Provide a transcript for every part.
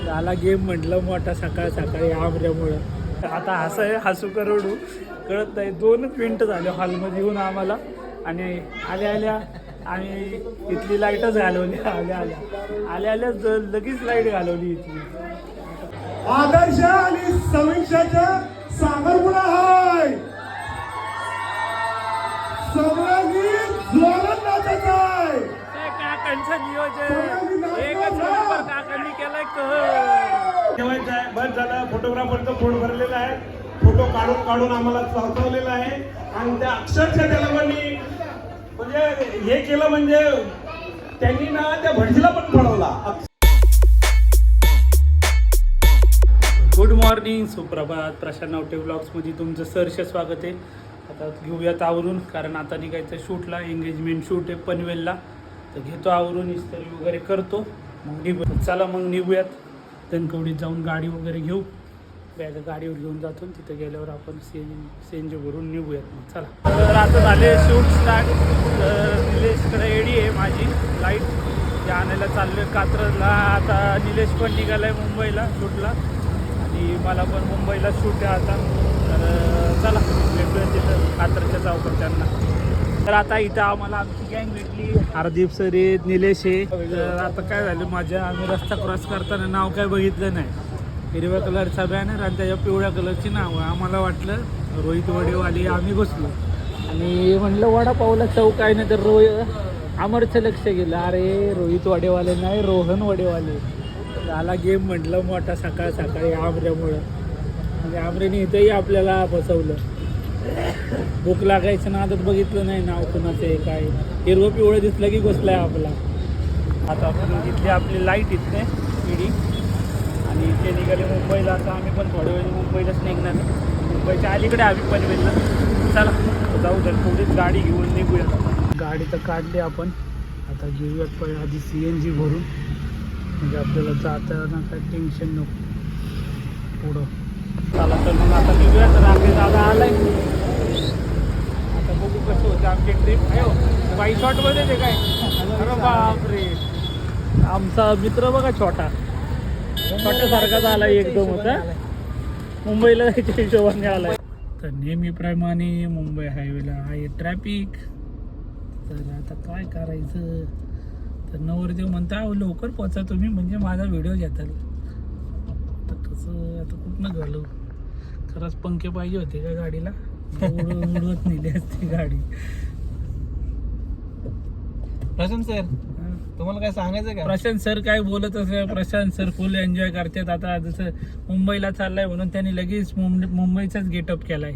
झाला गेम म्हटलं मोठा सकाळ सकाळी आमऱ्यामुळं. आता हसू करोडू कळत नाही. 2च मिनटं झाले हॉलमध्ये येऊन आम्हाला आणि आल्या आम्ही इथली लाईटच घालवली. आल्या लगेच लाईट घालवली इथली. आदर्श आणि समीक्षाच्या सागरपुडा हाय सगळ्यांनी जोरात नाचायचं आहे. काकांचं नियोजन एकच नंबर काकांनी केलाय. ठेवायचं आहे. बस झालं. फोटोग्राफरचं पोट भरलेलं आहे. फोटो काढून आम्हाला चालवलेला आहे आणि त्या अक्षरशः त्या लोकांनी म्हणजे हे केलं म्हणजे त्यांनी ना त्या भटजीला पण पळवला. गुड मॉर्निंग, सुप्रभात. प्रशांत नावटे ब्लॉग्समध्ये तुमचं सहर्ष स्वागत आहे. आता घेऊयात आवरून, कारण आता निघायचं शूटला. एंगेजमेंट शूट आहे पनवेलला. तर घेतो आवरून, इस्त्री वगैरे करतो, मग निघू. चला मग निघूयात. धनकवडीत जाऊन गाडी वगैरे घेऊ. बॅग गाडीवर घेऊन जातो. तिथं गेल्यावर आपण सीएनजी भरून निघूयात. मग चला. तर आता झाले शूट स्टार्ट. निलेशकडे एडी आहे माझी लाईट, ते आणायला चाललो आहे कात्रजला. आता निलेश पण निघाला आहे मुंबईला शूटला आणि मला पण मुंबईला शूट आहे आता. तर चला भेटूया तिथं कात्रजच्या चौकात. तर आता इथं आम्हाला आमची गँग भेटली. हरदीप सर आहेत, निलेश आहे. तर आता काय झालं, आम्ही रस्ता क्रॉस करताना नाव काय बघितलं नाही. हिरव्या कलरचा बॅनर आणि त्याच्या पिवळ्या कलरची नावं. आम्हाला वाटलं रोहित वडेवाले. आम्ही बसलो आणि म्हणलं वडापावला चौक आहे ना, तर अमरचं लक्ष गेलं. अरे रोहित वडेवाले नाही, रोहन वडेवाले. झाला गेम म्हटलं मोठा सकाळ सकाळी आमऱ्यामुळं. म्हणजे आमऱ्याने इथंही आपल्याला फसवलं. भूक लागायचं ना, आता बघितलं नाही नाव कुणाचं आहे काय. हिरवं पिवळं दिसलं की घुसलाय आपला. आता आपण इथली आपली लाईट इथले पिढी आणि ते निघाले मुंबईला. आता आम्ही पण थोड्या वेळ मुंबईलाच निघणार. मुंबईच्या अलीकडे आम्ही पनवेलला. चला जाऊ तर थोडीच गाडी घेऊन निघूया. गाडी तर काढली आपण. आता घेऊयात पण आधी CNG भरून, म्हणजे आपल्याला जाताना काय टेन्शन नको पुढं. चला तर मग आता निघूया. तर आपले दादा आलाय. आता बघू कसं होतं आमची ट्रिप. बाई शॉटमध्ये ते काय. अरे बापरे, आमचा मित्र बघा छोट्यासारखाच आला एकदम होता. मुंबईला जायच्या हिशोबाने आलाय. तर नेहमीप्रमाणे मुंबई हायवेला आहे ट्रॅफिक. तर आता काय करायचं. तर नवरदेव म्हणता लवकर पोचा तुम्ही, म्हणजे माझा व्हिडिओ घेताल. तर कसं आता कुठनं घालू. खरंच पंखे पाहिजे होते का गाडीला. उडवत नेली असते गाडी. प्रशांत सर, तुम्हाला काय सांगायचं का? प्रशांत सर काय बोलत असेल. प्रशांत सर फुल एन्जॉय करतात. आता जसं मुंबईला चाललाय म्हणून त्यांनी लगेच मुंबईचाच गेटअप केलाय.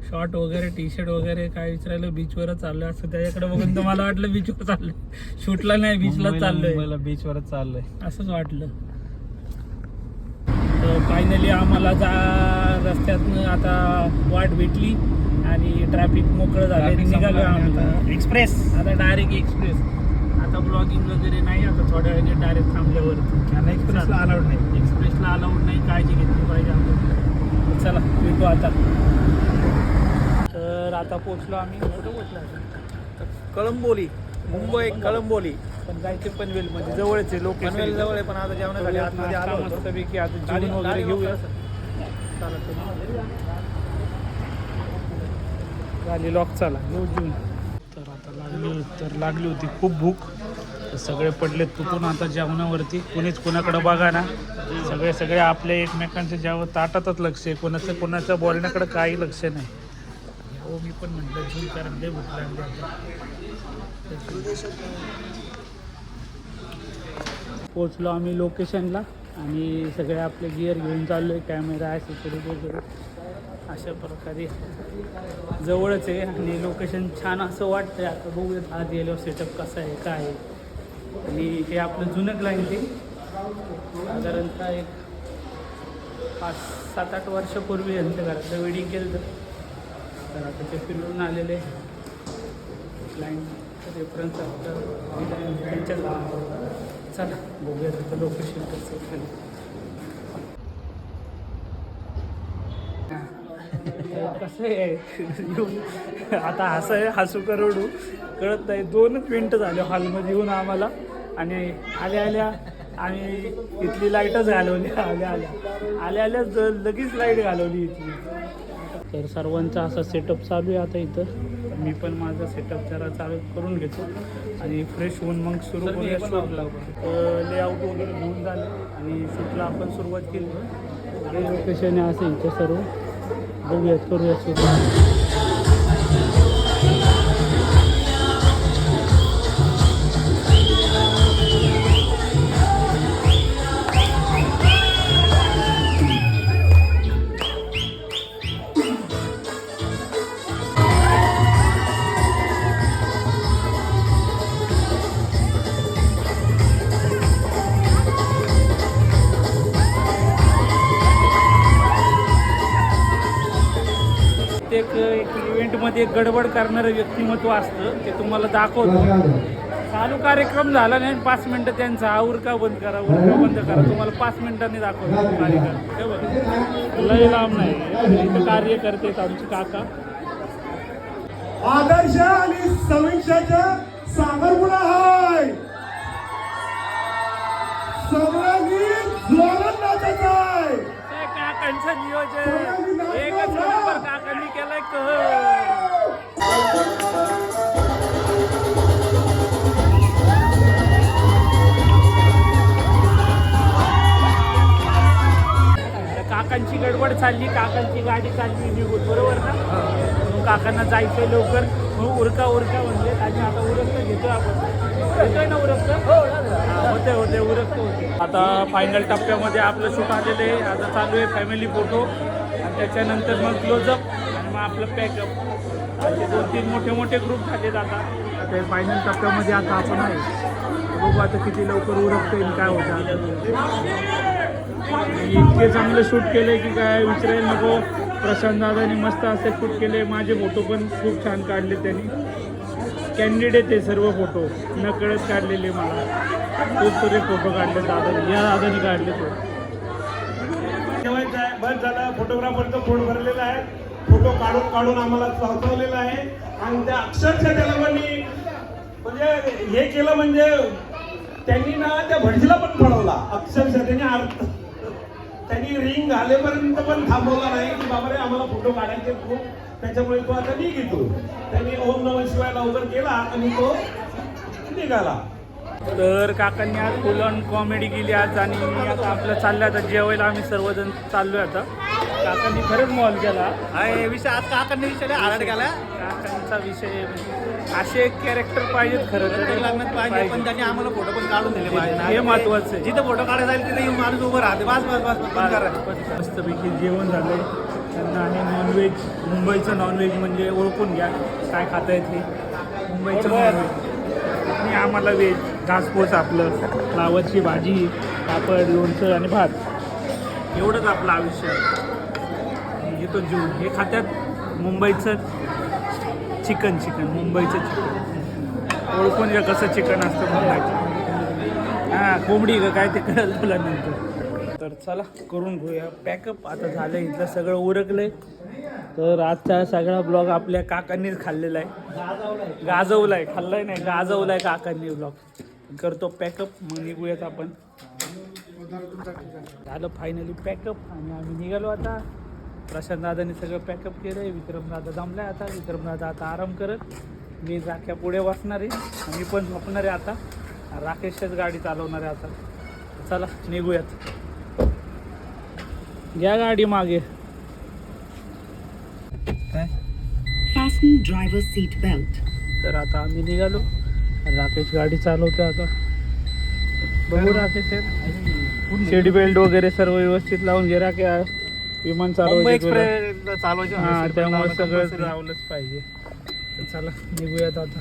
शॉर्ट वगैरे, टी-शर्ट वगैरे. काय विचारायला बीचवरच चाललोय असं त्याच्याकडे बघून तर मला वाटलं बीचवर चाललंय. शूटला नाही, बीचला चाललोय. मुंबईला बीचवरच चाललोय असंच वाटलं. तर फायनली आम्हाला रस्त्यातनं आता वाट भेटली आणि ट्रॅफिक मोकळं झालं. निघालो आम्ही एक्सप्रेस. आता डायरेक्ट एक्सप्रेस. आता ब्लॉगिंग वगैरे नाही. आता थोड्या वेळाने डायरेक्ट थांबल्यावरती. एक्सप्रेसला अलाउड नाही. एक्सप्रेसला अलाउड नाही. काळजी घेतली पाहिजे आपण. चला भेटू आता. तर आता पोचलो आम्ही. कुठं पोचलो? कळंबोली, मुंबई कळंबोली. पण जायचे पनवेलमध्ये जवळच आहे. पनवेल जवळ आहे, पण आता जेवणासाठी आतमध्ये आलो होतो. मस्तपैकी आता जेवण वगैरे घेऊया. झाली लॉक. चला घेऊ जेवून. तर आता लागली होती खूप भूक. तर सगळे पडले तुटून आता जेवणावरती. कोणीच कोणाकडे बघा ना. सगळे आपल्या एकमेकांच्या जेवण ताटातच लक्ष आहे. कोणाचं बोलण्याकडे काही लक्ष नाही. हो, मी पण म्हटलं जेवून, कारण लय भूक लागली. पोचलो आम्ही लोकेशनला आणि सगळे आपले गिअर घेऊन चाललो आहे. कॅमेरा, सिक्युरिटी वगैरे अशा प्रकारे. जवळच आहे आणि लोकेशन छान असं वाटतं. आता बघूयात आज गेल्यावर सेटअप कसा आहे काय आहे. आणि हे आपलं जुनं क्लायंट आहे. साधारणतः एक 5-7-8 वर्षापूर्वी यांच्या घरातलं वेडिंग केलं. तर आता ते फिरून आलेले क्लायंट रेफरन्स असतं त्यांच्याच. चला बघूया तिथं लोकेशन कसं खाली. कसं आहे आता हसू करोडू कळत नाही. 2च मिनटं झाले हॉलमध्ये येऊन आम्हाला आणि आल्या आणि इथली लाईटच घालवली आल्या लगेच लाईट घालवली इथली. तर सर्वांचा असा सेटअप चालू आहे आता इथं. मी पण माझा सेटअप जरा चालू करून घेतो आणि फ्रेश होऊन मग सुरू करूया शूटला. लेआउट वगैरे घेऊन झाले आणि शूटला आपण सुरुवात केली. हे लोकेशन आहे असं इथं सर्व. बघूयात करूया सुरू. एक इव्हेंटमध्ये एक गडबड करणारं व्यक्तिमत्व असतं ते तुम्हाला दाखवतो. चालू कार्यक्रम झाला नाही 5 मिनटं त्यांचा उरका बंद करा तुम्हाला 5 मिनिटांनी दाखवतो कार्यक्रम. हे बघा लय लांब नाही इथं कार्य करतेत आमचे काका. आदर्श आणि समीक्षाच्या सागरपुडा हाय सगळ्यांनी जोरात नाचायचं आहे. काकांचं नियोजन एकच नंबर काकांनी केलाय कहर. काकांची गडबड चालली, काकांची गाडी चालली निघून बरोबर ना. म्हणून काकांना जायचंय लवकर म्हणून उरका म्हणजे आणि आता उरकतं घेतो आपण. येतोय ना उरकतं होते उरकतं होते. आता फायनल टप्प्यामध्ये आपलं शूट आलेलं आहे. आता चालू आहे फॅमिली फोटो आणि त्याच्यानंतर मग क्लोजअप आणि मग आपलं पॅकअप. असे 2-3 मोठे ग्रुप झालेत आता. ते फायनल टप्प्यामध्ये आता आपण आहे. बघू आता किती लवकर उरकतं येईल काय होतं. इतके चांगलं शूट केलं की काय विचारायला नको. प्रशांत दादानी मस्त असे शूट केले. माझे फोटो पण खूप छान काढले त्यांनी. कॅन्डिडेट आहे सर्व फोटो न कळत काढलेले. मला खूप सारे फोटो काढले दादाने. या दादाने काढले तो ठेवायचं आहे. बस झालं. फोटोग्राफरचं पोट भरलेलं आहे. फोटो काढून आम्हाला चालवलेला आहे आणि त्या अक्षरशः त्या लोकांनी म्हणजे हे केलं म्हणजे त्यांनी ना त्या भटजीला पण पळवला. अक्षरशः त्यांनी रिंग घालेपर्यंत पण थांबवला नाही की बाबा रे आम्हाला फोटो काढायचे खूप त्याच्यामुळे तो आता निघतो. त्यांनी ओम नमः शिवाय लवकर केला आणि तो निघाला. तर काकांनी आज फुल ऑन कॉमेडी केली आज. आणि आता आपलं चाललं आता जेवायला आम्ही सर्वजण चाललोय आता. काकांनी खरंच मॉल केला विषय आज काकांनी विषय आराड केला. काकांचा विषय असे एक कॅरेक्टर पाहिजेत खरं तर लग्नात पाहिजे पण त्यांनी आम्हाला फोटो पण काढून दिले पाहिजे. हे महत्वाचं आहे. जिथं फोटो काढायला जाईल तिथे येऊन माणूस उभं राहते. बस मस्तपैकी जेवण झालं त्यांना. आणि नॉनव्हेज मुंबईचं नॉनव्हेज म्हणजे ओळखून घ्या काय खाता येते मुंबईचं नॉनव्हेज. आणि आम्हाला व्हेज घासपोस आपलं फ्लावरची भाजी पापड लोणचं आणि भात एवढंच आपलं आयुष्य आहे. घेतो जीव हे खात्यात मुंबईचं चिकन मुंबईचं चिकन ओळखून घ्या कसं चिकन असतं मुंबईचं. हां कोंबडी का काय ते कळलं तुला नंतर. तर चला करून घेऊया पॅकअप. आता झालं इथलं सगळं उरकलंय. तर आजचा सगळा ब्लॉग आपल्या काकांनीच खाल्लेला आहे. गाजवलाय खाल्लाय नाही गाजवलाय काकांनी ब्लॉग. करतो पॅकअप मग निघूयात आपण. झालं फायनली पॅकअप आणि आम्ही निघालो आता. प्रशांत दादाने सगळं पॅकअप केलं आहे. विक्रमदादा दमलाय आता. विक्रमदादा आता आराम करत. मी राख्या पुढे वाचणार आहे. मी पण झोपणार आहे आता. राकेशच गाडी चालवणार आहे आता. चला निघूयात. घ्या गाडी मागे. Fasten driver's seat belt. तर आता आम्ही निघालो. राकेश गाडी चालवतो आता. बघू राकेश सीट बेल्ट वगैरे सर्व व्यवस्थित लावून घे. राके विमान चालवायचे हां त्यामुळे सगळंच लावलंच पाहिजे. तर चला निघूयात आता.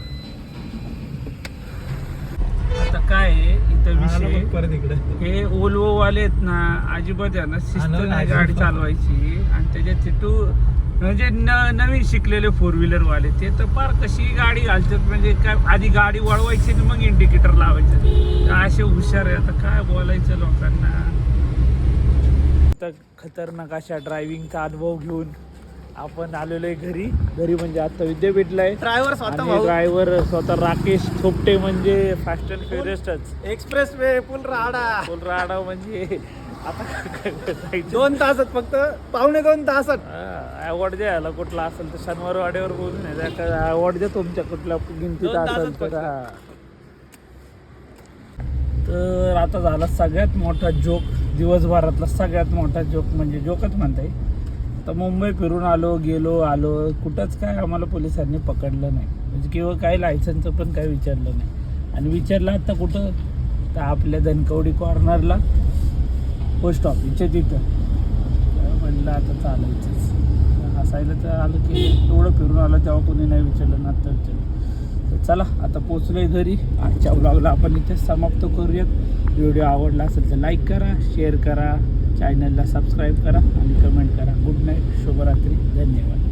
आता काय आहे इथं विषय परत इकडे हे ओल्वो वाले आहेत ना अजिबात आहे ना शिस्त नाही गाडी चालवायची. आणि त्याच्यात तिथून म्हणजे नवीन शिकलेले 4 व्हीलर वाले ते तर फार कशी गाडी घालतात. म्हणजे काय आधी गाडी वळवायची आणि मग इंडिकेटर लावायचं. असे हुशार आहे. आता काय बोलायचं लोकांना. तर खतरनाक अशा ड्रायव्हिंगचा अनुभव घेऊन आपण आलेलो आहे घरी म्हणजे आता विद्यापीठला आहे. ड्रायव्हर स्वतः आणि भाऊ. ड्रायव्हर स्वतः राकेश थोपटे म्हणजे फास्ट अँड फ्युरियस्टच एक्सप्रेस वे फुल राडा. फुल राडा म्हणजे आता जायचं. 2 तासात फक्त 2.25 तासात. अवॉर्ड द्यायला कुठला असेल तर शनिवार वाड्यावर बोलून अवॉर्ड द्या तुमच्या कुठल्या गिनतीत 2 तासात असेल तर. फक्त. हा. तर आता झाला सगळ्यात मोठा जोक, दिवसभरातला सगळ्यात मोठा जोक म्हणजे जोकच म्हणता येईल. तर मुंबई फिरून आलो कुठंच काय आम्हाला पोलिसांनी पकडलं नाही म्हणजे किंवा काही लायसन्सचं पण काही विचारलं नाही. आणि विचारलं आता कुठं तर आपल्या धनकवडी कॉर्नरला पोस्ट ऑफिसच्या तिथं. म्हणलं आता चालायचंच, हसायला तर आलं की एवढं फिरून आलं तेव्हा कोणी नाही विचारलं ना आता विचारलं. तर चला आता पोचलोय घरी. आजच्या व्लॉगला आपण इथे समाप्त करूयात. व्हिडिओ आवडला असेल तर लाईक करा, शेअर करा, चॅनलला सबस्क्राईब करा आणि कमेंट करा. गुड नाईट, शुभरात्री, धन्यवाद.